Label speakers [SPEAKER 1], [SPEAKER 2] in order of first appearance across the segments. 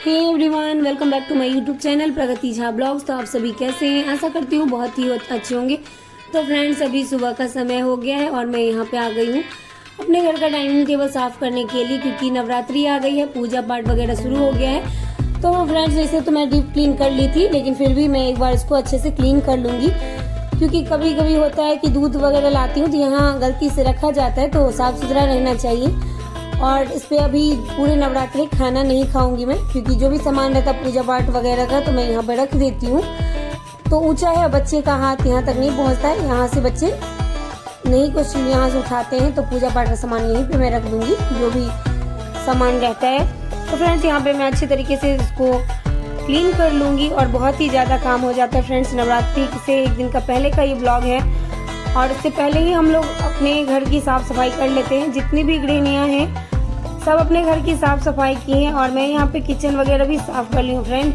[SPEAKER 1] Hey everyone, welcome back to my YouTube channel Pragati Jha blogs. तो आप सभी कैसे हैं? आशा करती हूँ बहुत ही अच्छे होंगे। तो फ्रेंड्स, अभी सुबह का समय हो गया है और मैं यहाँ पे आ गई हूँ अपने घर का डाइनिंग टेबल साफ़ करने के लिए, क्योंकि नवरात्रि आ गई है, पूजा पाठ वगैरह शुरू हो गया है। तो फ्रेंड्स, वैसे तो मैं डीप क्लीन कर ली थी, लेकिन फिर भी मैं एक बार इसको अच्छे से क्लीन कर लूँगी, क्योंकि कभी कभी होता है कि दूध वगैरह लाती हूँ तो यहाँ गलती से रखा जाता है, तो साफ़ सुथरा रहना चाहिए। और इस पे अभी पूरे नवरात्रि खाना नहीं खाऊंगी मैं, क्योंकि जो भी सामान रहता है पूजा पाठ वगैरह का तो मैं यहाँ पर रख देती हूँ। तो ऊंचा है, बच्चे का हाथ यहाँ तक नहीं पहुँचता है, यहाँ से बच्चे नहीं कुछ यहाँ से उठाते हैं, तो पूजा पाठ का सामान यहीं पे मैं रख दूंगी जो भी सामान रहता है। तो फ्रेंड्स, यहाँ पे मैं अच्छे तरीके से इसको क्लीन कर लूँगी और बहुत ही ज़्यादा काम हो जाता है। फ्रेंड्स, नवरात्रि से एक दिन का पहले का ये ब्लॉग है और इससे पहले ही हम लोग अपने घर की साफ़ सफाई कर लेते हैं। जितनी भी गृहिणियाँ हैं सब अपने घर की साफ़ सफाई की हैं और मैं यहाँ पे किचन वगैरह भी साफ़ कर ली हूँ। फ्रेंड,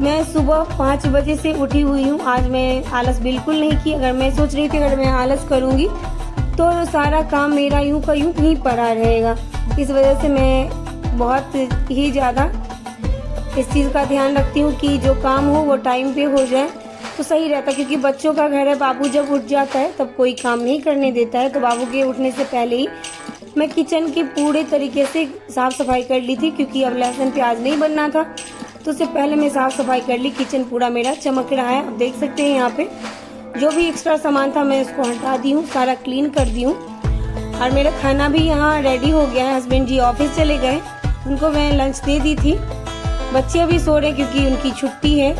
[SPEAKER 1] मैं सुबह 5 बजे से उठी हुई हूँ। आज मैं आलस बिल्कुल नहीं की। अगर मैं सोच रही थी अगर मैं आलस करूँगी तो सारा काम मेरा यूँ का यूँ ही पड़ा रहेगा। इस वजह से मैं बहुत ही ज़्यादा इस चीज़ का ध्यान रखती हूँ कि जो काम हो वो टाइम पे हो जाए तो सही रहता है, क्योंकि बच्चों का घर है। बाबू जब उठ जाता है तब कोई काम नहीं करने देता है, तो बाबू के उठने से पहले ही मैं किचन के पूरे तरीके से साफ़ सफाई कर ली थी, क्योंकि अब लहसुन प्याज नहीं बनना था, तो उससे पहले मैं साफ़ सफाई कर ली। किचन पूरा मेरा चमक रहा है, आप देख सकते हैं। यहाँ पे जो भी एक्स्ट्रा सामान था मैं उसको हटा दी हूँ, सारा क्लीन कर दी हूँ। और मेरा खाना भी यहाँ रेडी हो गया है। हस्बैंड जी ऑफिस चले गए, उनको मैं लंच दे दी थी। बच्चे अभी सो रहे क्योंकि उनकी छुट्टी है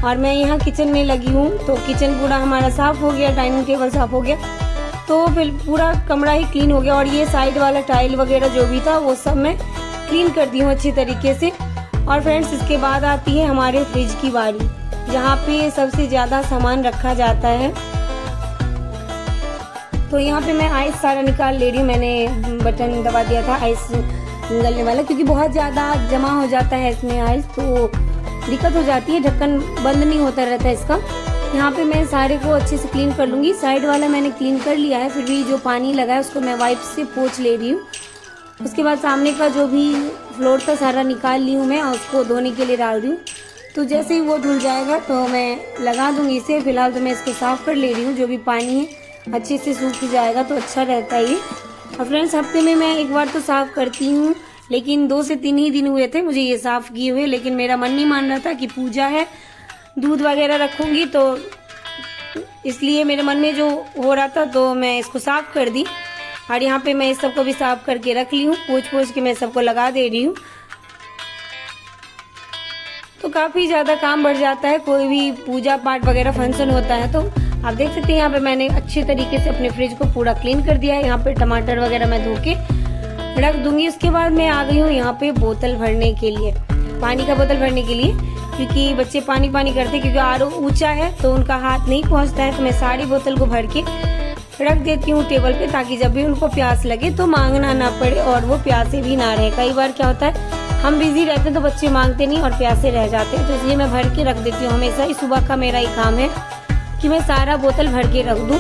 [SPEAKER 1] और मैं यहाँ किचन में लगी हूँ। तो किचन पूरा हमारा साफ़ हो गया, डाइनिंग टेबल साफ़ हो गया, तो फिर पूरा कमरा ही क्लीन हो गया। और ये साइड वाला टाइल वगैरह जो भी था वो सब मैं क्लीन कर दी हूँ अच्छी तरीके से। और फ्रेंड्स, इसके बाद आती है हमारे फ्रिज की बारी, जहाँ पे सबसे ज़्यादा सामान रखा जाता है। तो यहाँ पे मैं आइस सारा निकाल ले रही हूँ। मैंने बटन दबा दिया था आइस गलने वाला, क्योंकि बहुत ज़्यादा जमा हो जाता है इसमें आइस, तो दिक्कत हो जाती है, ढक्कन बंद नहीं होता रहता है इसका। यहाँ पे मैं सारे को अच्छे से क्लीन कर लूँगी। साइड वाला मैंने क्लीन कर लिया है, फिर भी जो पानी लगा है उसको मैं वाइप से पोंछ ले रही हूँ। उसके बाद सामने का जो भी फ्लोर था सारा निकाल ली हूँ मैं और उसको धोने के लिए डाल रही हूँ। तो जैसे ही वो धुल जाएगा तो मैं लगा दूँगी इसे। फिलहाल तो मैं इसको साफ़ कर ले रही हूँ, जो भी पानी है अच्छे से सूख जाएगा तो अच्छा रहता है ये। और फ्रेंड्स, हफ्ते में मैं एक बार तो साफ़ करती हूँ, लेकिन 2 से 3 ही दिन हुए थे मुझे ये साफ़ किए हुए, लेकिन मेरा मन नहीं मान रहा था कि पूजा है, दूध वगैरह रखूँगी, तो इसलिए मेरे मन में जो हो रहा था तो मैं इसको साफ़ कर दी। और यहाँ पे मैं इस सबको भी साफ़ करके रख ली हूँ, पोंछ के मैं सबको लगा दे रही हूँ। तो काफ़ी ज़्यादा काम बढ़ जाता है, कोई भी पूजा पाठ वगैरह फंक्शन होता है। तो आप देख सकते हैं यहाँ पे मैंने अच्छे तरीके से अपने फ्रिज को पूरा क्लीन कर दिया है। यहाँ पे टमाटर वगैरह मैं धो के रख दूंगी। उसके बाद मैं आ गई हूँ यहाँ पे बोतल भरने के लिए, पानी का बोतल भरने के लिए, क्योंकि बच्चे पानी करते, क्योंकि आरओ ऊंचा है तो उनका हाथ नहीं पहुँचता है। तो मैं सारी बोतल को भर के रख देती हूँ टेबल पे, ताकि जब भी उनको प्यास लगे तो मांगना ना पड़े और वो प्यासे भी ना रहे। कई बार क्या होता है, हम बिजी रहते हैं तो बच्चे मांगते नहीं और प्यासे रह जाते हैं, तो इसलिए मैं भर के रख देती हूँ हमेशा ही। सुबह का मेरा ही काम है कि मैं सारा बोतल भर के रख दूँ।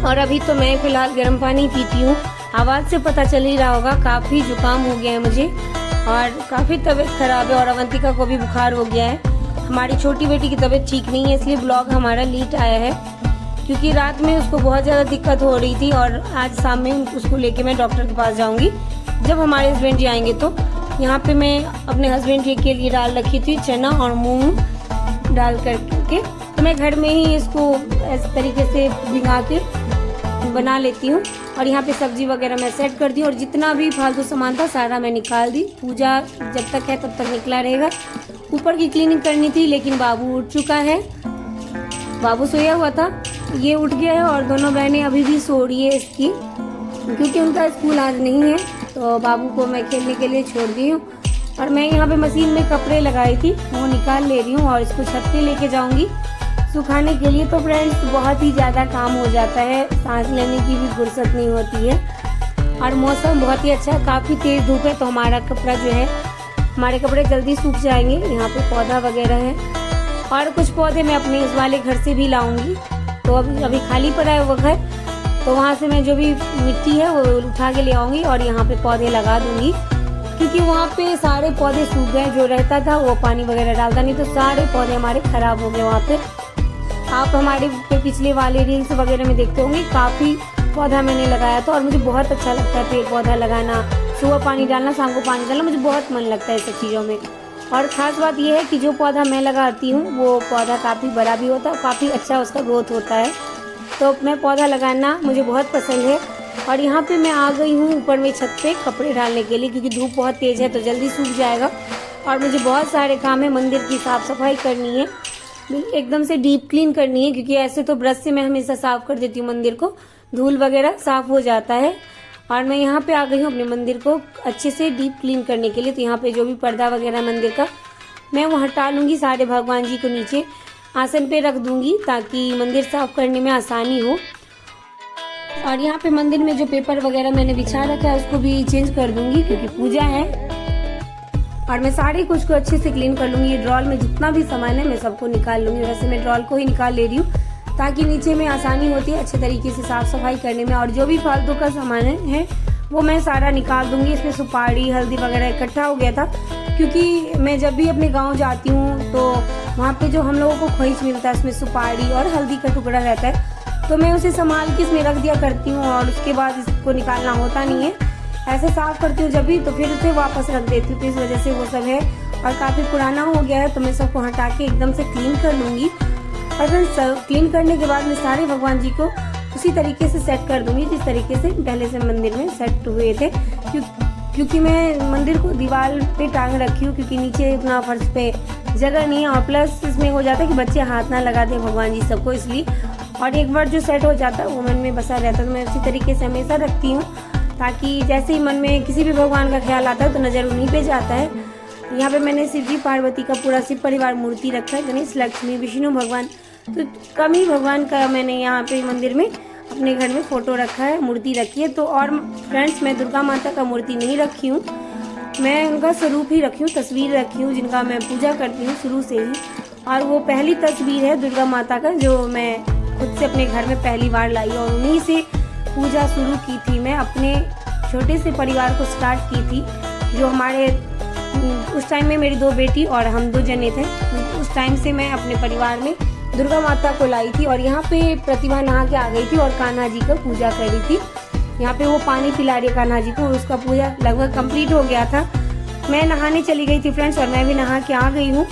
[SPEAKER 1] और अभी तो मैं फिलहाल गर्म पानी पीती हूँ। आवाज़ से पता चल ही रहा होगा, काफ़ी जुकाम हो गया है मुझे और काफ़ी तबीयत ख़राब है, और अवंतिका को भी बुखार हो गया है। हमारी छोटी बेटी की तबीयत ठीक नहीं है, इसलिए ब्लॉग हमारा लेट आया है, क्योंकि रात में उसको बहुत ज़्यादा दिक्कत हो रही थी। और आज शाम में उसको लेके मैं डॉक्टर के पास जाऊँगी जब हमारे हस्बैंड जी आएंगे। तो यहाँ पे मैं अपने हस्बैंड जी के लिए डाल रखी थी चना और मूंग डाल करके, तो मैं घर में ही इसको इस तरीके से भिगा के बना लेती हूँ। और यहाँ पे सब्जी वगैरह मैं सेट कर दी और जितना भी फालतू सामान था सारा मैं निकाल दी। पूजा जब तक है तब तक निकला रहेगा। ऊपर की क्लीनिंग करनी थी, लेकिन बाबू उठ चुका है। बाबू सोया हुआ था, ये उठ गया है और दोनों बहनें अभी भी सो रही है इसकी, क्योंकि उनका स्कूल आज नहीं है। तो बाबू को मैं खेलने के लिए छोड़ दी हूँ और मैं यहाँ पे मशीन में कपड़े लगाई थी वो निकाल ले रही हूँ और इसको छत पे लेके जाऊँगी सुखाने के लिए। तो फ्रेंड्स, बहुत ही ज़्यादा काम हो जाता है, सांस लेने की भी फुर्सत नहीं होती है। और मौसम बहुत ही अच्छा है, काफ़ी तेज़ धूप है, तो हमारा कपड़ा जो है, हमारे कपड़े जल्दी सूख जाएंगे। यहाँ पे पौधा वगैरह है और कुछ पौधे मैं अपने इस वाले घर से भी लाऊंगी। तो अभी खाली पड़ा है वो घर, तो वहाँ से मैं जो भी मिट्टी है वो उठा के ले आऊँगी और यहाँ पे पौधे लगा दूँगी। क्योंकि वहाँ पे सारे पौधे सूख गए, जो रहता था वो पानी वगैरह डालता नहीं, तो सारे पौधे हमारे खराब हो गए वहाँ पे। आप हमारे पिछले वाले रील्स वगैरह में देखते होंगे, काफ़ी पौधा मैंने लगाया था और मुझे बहुत अच्छा लगता है पेड़ पौधा लगाना, सुबह पानी डालना, शाम को पानी डालना, मुझे बहुत मन लगता है इन सब चीज़ों में। और ख़ास बात यह है कि जो पौधा मैं लगाती हूँ वो पौधा काफ़ी बड़ा भी होता है, काफ़ी अच्छा उसका ग्रोथ होता है। तो मैं पौधा लगाना मुझे बहुत पसंद है। और यहाँ पे मैं आ गई हूँ ऊपर में छत पे कपड़े डालने के लिए, क्योंकि धूप बहुत तेज़ है तो जल्दी सूख जाएगा। और मुझे बहुत सारे काम है, मंदिर की साफ़ सफाई करनी है, एकदम से डीप क्लीन करनी है, क्योंकि ऐसे तो ब्रश से मैं हमेशा साफ़ कर देती हूँ मंदिर को, धूल वगैरह साफ़ हो जाता है। और मैं यहाँ पे आ गई हूँ अपने मंदिर को अच्छे से डीप क्लीन करने के लिए। तो यहाँ पे जो भी पर्दा वगैरह मंदिर का मैं वो हटा लूँगी, सारे भगवान जी को नीचे आसन पे रख दूँगी ताकि मंदिर साफ़ करने में आसानी हो। और यहाँ पे मंदिर में जो पेपर वगैरह मैंने बिछा रखा है उसको भी चेंज कर दूँगी, क्योंकि पूजा है। और मैं सारे कुछ को अच्छे से क्लीन कर लूँगी। ये ड्रॉल में जितना भी सामान है मैं सबको निकाल लूँगी। वैसे मैं ड्रॉल को ही निकाल ले रही हूँ ताकि नीचे में आसानी होती है अच्छे तरीके से साफ़ सफाई करने में। और जो भी फालतू का सामान है वो मैं सारा निकाल दूँगी। इसमें सुपारी हल्दी वगैरह इकट्ठा हो गया था, क्योंकि मैं जब भी अपने गाँव जाती हूँ तो वहाँ पे जो हम लोगों को खोइच मिलता है उसमें सुपारी और हल्दी का टुकड़ा रहता है, तो मैं उसे संभाल के इसमें रख दिया करती हूँ और उसके बाद इसको निकालना होता नहीं है। ऐसे साफ़ करती हूँ जब भी, तो फिर उसे वापस रख देती हूँ। तो इस वजह से वो सब है और काफ़ी पुराना हो गया है, तो मैं सबको हटा के एकदम से क्लीन कर लूँगी। और फिर क्लीन करने के बाद मैं सारे भगवान जी को उसी तरीके से सेट कर दूँगी जिस तरीके से पहले से मंदिर में सेट हुए थे। क्योंकि मैं मंदिर को दीवार पे टांग रखी हूँ, क्योंकि नीचे इतना फर्श पे जगह नहीं है। और प्लस इसमें हो जाता है कि बच्चे हाथ ना लगा दें भगवान जी सबको, इसलिए। और एक बार जो सेट हो जाता है वो मन में बसा रहता है, तो मैं उसी तरीके से हमेशा रखती हूँ ताकि जैसे ही मन में किसी भी भगवान का ख्याल आता है तो नज़र उन्हीं पे जाता है। यहाँ पे मैंने शिव जी पार्वती का पूरा शिव परिवार मूर्ति रखा है, गणेश लक्ष्मी विष्णु भगवान, तो कम ही भगवान का मैंने यहाँ पे मंदिर में अपने घर में फ़ोटो रखा है, मूर्ति रखी है। तो और फ्रेंड्स मैं दुर्गा माता का मूर्ति नहीं रखी हूँ, मैं उनका स्वरूप ही रखी हूँ, तस्वीर रखी हूँ जिनका मैं पूजा करती हूँ शुरू से ही। और वो पहली तस्वीर है दुर्गा माता का जो मैं खुद से अपने घर में पहली बार लाई और उन्हीं से पूजा शुरू की थी। मैं अपने छोटे से परिवार को स्टार्ट की थी, जो हमारे उस टाइम में मेरी 2 बेटी और हम 2 जने थे। उस टाइम से मैं अपने परिवार में दुर्गा माता को लाई थी। और यहाँ पे प्रतिभा नहा के आ गई थी और कान्हा जी का पूजा कर रही थी। यहाँ पे वो पानी पिला रही है कान्हा जी को, उसका पूजा लगभग कंप्लीट हो गया था। मैं नहाने चली गई थी फ्रेंड्स, और मैं भी नहा के आ गई हूँ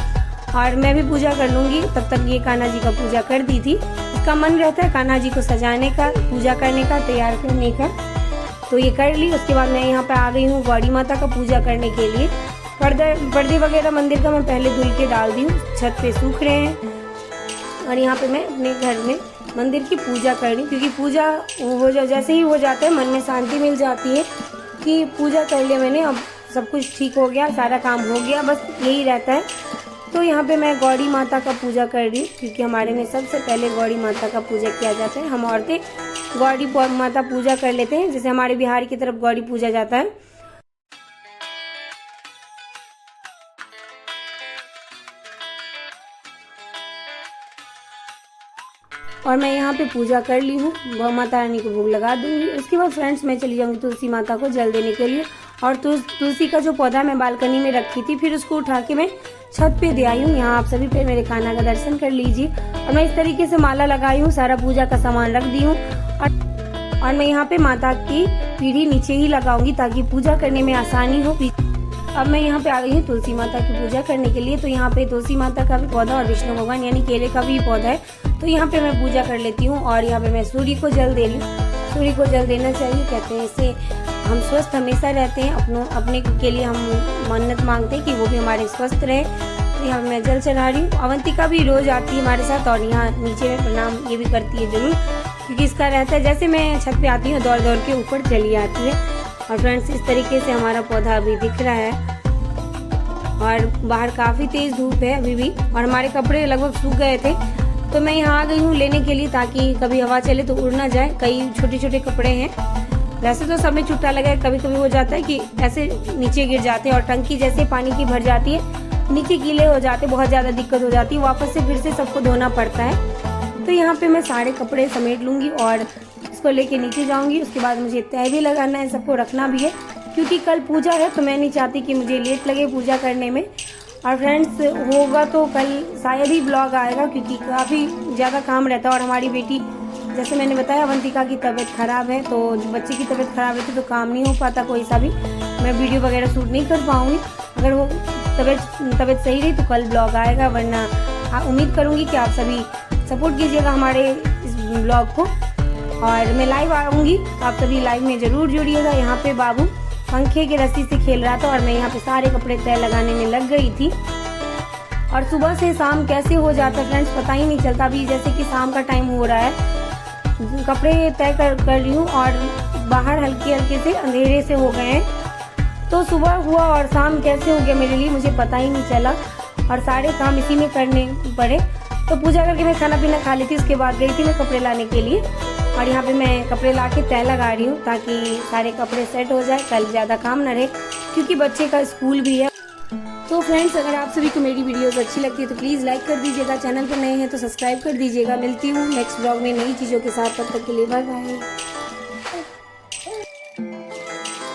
[SPEAKER 1] और मैं भी पूजा कर लूँगी। तब तक ये कान्हा जी का पूजा कर दी थी। इसका मन रहता है कान्हा जी को सजाने का, पूजा करने का, तैयार करने का, तो ये कर ली। उसके बाद मैं यहाँ पे आ गई हूँ गौरी माता का पूजा करने के लिए। पर्दे वगैरह मंदिर का मैं पहले धुल के डाल दी हूँ, छत पे सूख रहे हैं। और यहाँ पे मैं अपने घर में मंदिर की पूजा कर रही हूँ, क्योंकि पूजा हो जैसे ही हो जाता है मन में शांति मिल जाती है कि पूजा कर लिया मैंने, अब सब कुछ ठीक हो गया, सारा काम हो गया, बस यही रहता है। तो यहाँ पे मैं गौरी माता का पूजा कर रही हूँ, क्योंकि हमारे में सबसे पहले गौरी माता का पूजा किया जाता है। हम औरतें गौरी माता पूजा कर लेते हैं, जैसे हमारे बिहार की तरफ गौरी पूजा जाता है। और मैं यहाँ पे पूजा कर ली हूँ, माता रानी को भोग लगा दूंगी। उसके बाद फ्रेंड्स मैं चली जाऊँगी तुलसी माता को जल देने के लिए। और तुलसी का जो पौधा मैं बालकनी में रखी थी, फिर उसको उठा के मैं छत पे दे आई हूँ। यहाँ आप सभी पे मेरे कान्हा का दर्शन कर लीजिए। और मैं इस तरीके से माला लगाई हूँ, सारा पूजा का सामान रख दी हूँ। और मैं यहाँ पे माता की पीढ़ी नीचे ही लगाऊंगी ताकि पूजा करने में आसानी हो। अब मैं यहाँ पे आ गई हूँ तुलसी माता की पूजा करने के लिए। तो यहाँ पे तुलसी माता का भी पौधा और विष्णु भगवान यानी केले का भी पौधा है, तो यहाँ पे मैं पूजा कर लेती हूँ। और यहाँ पे मैं सूर्य को जल दे रही हूँ। सूर्य को जल देना चाहिए, कहते हैं इससे हम स्वस्थ हमेशा रहते हैं। अपने के लिए हम मन्नत मांगते हैं कि वो भी हमारे स्वस्थ रहे। तो यहाँ पे मैं जल चढ़ा रही हूँ। अवंतिका भी रोज आती है हमारे साथ और यहाँ नीचे में प्रणाम ये भी करती है जरूर, क्योंकि इसका रहता है जैसे मैं छत पे आती हूँ दौड़ दौड़ के ऊपर चली आती है। और फ्रेंड्स इस तरीके से हमारा पौधा अभी दिख रहा है। और बाहर काफ़ी तेज़ धूप है अभी भी, और हमारे कपड़े लगभग सूख गए थे। तो मैं यहाँ आ गई हूँ लेने के लिए ताकि कभी हवा चले तो उड़ ना जाए। कई छोटे छोटे कपड़े हैं, वैसे तो सब में चुट्टा लगा है, कभी कभी हो जाता है कि ऐसे नीचे गिर जाते हैं और टंकी जैसे पानी की भर जाती है, नीचे गीले हो जाते, बहुत ज़्यादा दिक्कत हो जाती है, वापस से फिर से सबको धोना पड़ता है। तो यहाँ पे मैं सारे कपड़े समेट लूँगी और इसको लेके नीचे जाऊँगी। उसके बाद मुझे तय भी लगाना है, सबको रखना भी है, क्योंकि कल पूजा है तो मैं नहीं चाहती कि मुझे लेट लगे पूजा करने में। और फ्रेंड्स होगा तो कल शायद ही ब्लॉग आएगा, क्योंकि काफ़ी ज़्यादा काम रहता है। और हमारी बेटी, जैसे मैंने बताया, अवंतिका की तबीयत ख़राब है, तो बच्चे की तबीयत ख़राब रहती तो काम नहीं हो पाता कोई सा भी, मैं वीडियो वगैरह शूट नहीं कर पाऊँगी। अगर वो तबीयत सही रही तो कल ब्लॉग आएगा, वरना उम्मीद करूँगी कि आप सभी सपोर्ट कीजिएगा हमारे इस ब्लॉग को। और मैं लाइव आऊँगी, आप सभी लाइव में ज़रूर जुड़िएगा। यहाँ पे बाबू पंखे की रस्सी से खेल रहा था और मैं यहाँ पे सारे कपड़े तय लगाने में लग गई थी। और सुबह से शाम कैसे हो जाता है फ्रेंड्स पता ही नहीं चलता। अभी जैसे कि शाम का टाइम हो रहा है, कपड़े तय कर रही हूँ और बाहर हल्के हल्के से अंधेरे से हो गए हैं। तो सुबह हुआ और शाम कैसे हो गया मेरे लिए मुझे पता ही नहीं चला, और सारे काम इसी में करने पड़े। तो पूजा करके मैं खाना पीना खा ली थी, उसके बाद गई थी मैं कपड़े लाने के लिए। और यहाँ पे मैं कपड़े ला के तय लगा रही हूँ ताकि सारे कपड़े सेट हो जाए, कल ज़्यादा काम ना रहे, क्योंकि बच्चे का स्कूल भी है। तो फ्रेंड्स अगर आप सभी को मेरी वीडियोस अच्छी लगती है तो प्लीज़ लाइक कर दीजिएगा, चैनल पर नए हैं तो सब्सक्राइब कर दीजिएगा। मिलती हूँ नेक्स्ट ब्लॉग में नई चीज़ों के साथ, तब तक के लिए बाय बाय।